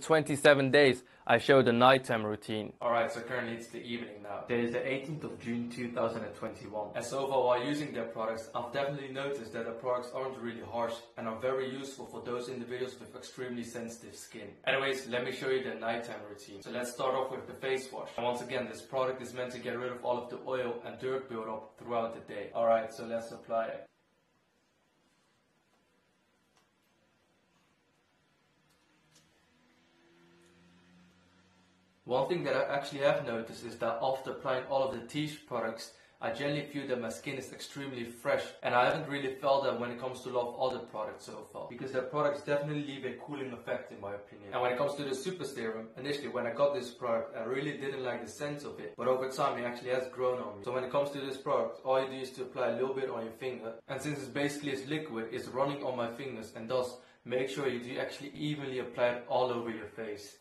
27 days, I showed the nighttime routine. Alright, so currently it's the evening now. Today is the 18th of June 2021. And so far while using their products, I've definitely noticed that the products aren't really harsh and are very useful for those individuals with extremely sensitive skin. Anyways, let me show you the nighttime routine. So let's start off with the face wash. And once again, this product is meant to get rid of all of the oil and dirt buildup throughout the day. Alright, so let's apply it. One thing that I actually have noticed is that after applying all of the Tiege products, I generally feel that my skin is extremely fresh, and I haven't really felt that when it comes to a lot of other products so far, because their products definitely leave a cooling effect in my opinion. And when it comes to the super serum, initially when I got this product I really didn't like the scent of it, but over time it actually has grown on me. So when it comes to this product, all you do is to apply a little bit on your finger, and since it's basically is liquid, it's running on my fingers, and thus make sure you do actually evenly apply it all over your face.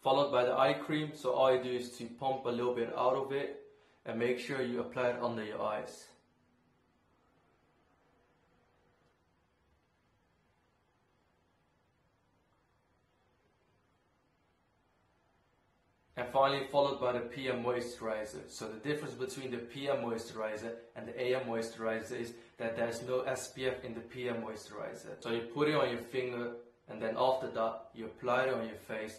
Followed by the eye cream, so all you do is to pump a little bit out of it and make sure you apply it under your eyes. And finally followed by the PM moisturizer. So the difference between the PM moisturizer and the AM moisturizer is that there's no SPF in the PM moisturizer. So you put it on your finger, and then after that you apply it on your face,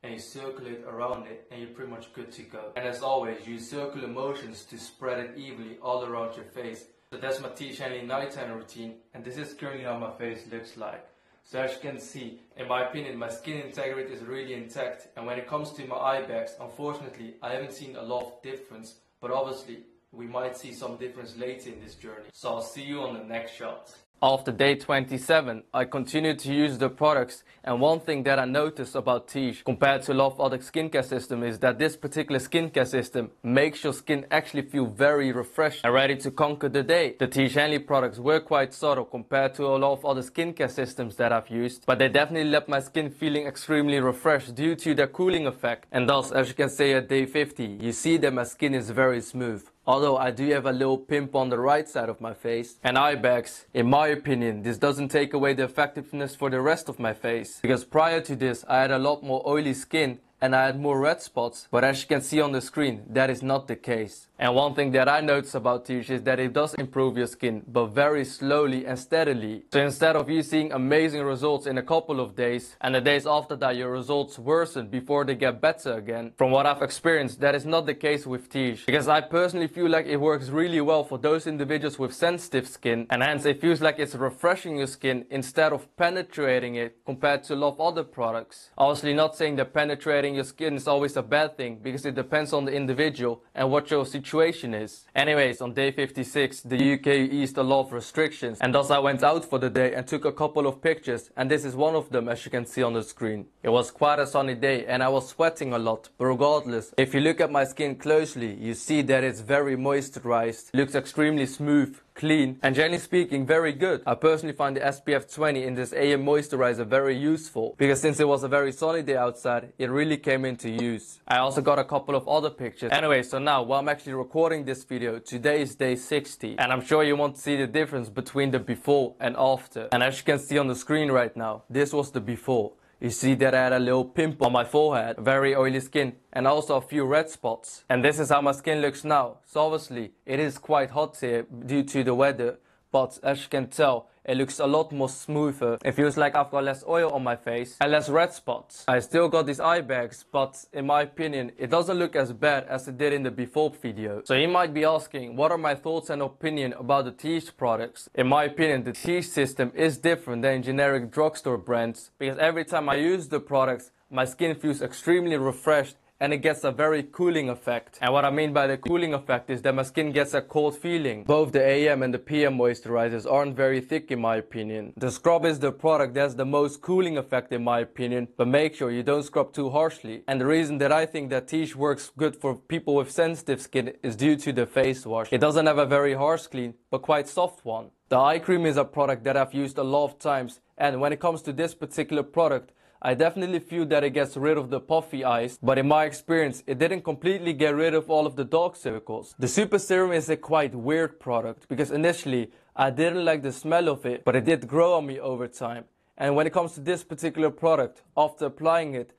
and you circulate around it, and you're pretty much good to go. And as always, use circular motions to spread it evenly all around your face. So that's my Tiege Hanley nighttime routine, and this is currently how my face looks like. So as you can see, in my opinion, my skin integrity is really intact, and when it comes to my eye bags, unfortunately, I haven't seen a lot of difference, but obviously, we might see some difference later in this journey. So I'll see you on the next shot. After day 27, I continued to use the products, and one thing that I noticed about Tiege compared to a lot of other skincare systems is that this particular skincare system makes your skin actually feel very refreshed and ready to conquer the day. The Tiege Hanley products were quite subtle compared to a lot of other skincare systems that I've used, but they definitely left my skin feeling extremely refreshed due to their cooling effect. And thus, as you can see at day 50, you see that my skin is very smooth. Although I do have a little pimple on the right side of my face and eye bags, in my opinion, this doesn't take away the effectiveness for the rest of my face. Because prior to this, I had a lot more oily skin and I had more red spots, but as you can see on the screen, that is not the case. And one thing that I noticed about Tiege is that it does improve your skin, but very slowly and steadily. So instead of you seeing amazing results in a couple of days, and the days after that your results worsen before they get better again, from what I've experienced, that is not the case with Tiege. Because I personally feel like it works really well for those individuals with sensitive skin, and hence it feels like it's refreshing your skin instead of penetrating it compared to a lot of other products. Obviously not saying that penetrating your skin is always a bad thing, because it depends on the individual and what your situation is. Anyways, on day 56, the UK eased a lot of restrictions, and thus I went out for the day and took a couple of pictures, and this is one of them, as you can see on the screen. It was quite a sunny day and I was sweating a lot, but regardless, if you look at my skin closely, you see that it's very moisturized, looks extremely smooth, clean, and generally speaking very good. I personally find the SPF20 in this AM moisturizer very useful, because since it was a very sunny day outside, it really came into use. I also got a couple of other pictures. Anyway, so now while I'm actually recording this video, today is day 60, and I'm sure you want to see the difference between the before and after. And as you can see on the screen right now, this was the before. You see that I had a little pimple on my forehead, very oily skin, and also a few red spots. And this is how my skin looks now. So obviously, it is quite hot here due to the weather, but as you can tell, it looks a lot more smoother. It feels like I've got less oil on my face and less red spots. I still got these eye bags, but in my opinion, it doesn't look as bad as it did in the before video. So you might be asking, what are my thoughts and opinion about the Tiege products? In my opinion, the Tiege system is different than generic drugstore brands, because every time I use the products, my skin feels extremely refreshed and it gets a very cooling effect. And what I mean by the cooling effect is that my skin gets a cold feeling. Both the AM and the PM moisturizers aren't very thick in my opinion. The scrub is the product that has the most cooling effect in my opinion, but make sure you don't scrub too harshly. And the reason that I think that Tiege works good for people with sensitive skin is due to the face wash. It doesn't have a very harsh clean, but quite soft one. The eye cream is a product that I've used a lot of times, and when it comes to this particular product, I definitely feel that it gets rid of the puffy eyes, but in my experience, it didn't completely get rid of all of the dark circles. The super serum is a quite weird product, because initially, I didn't like the smell of it, but it did grow on me over time. And when it comes to this particular product, after applying it,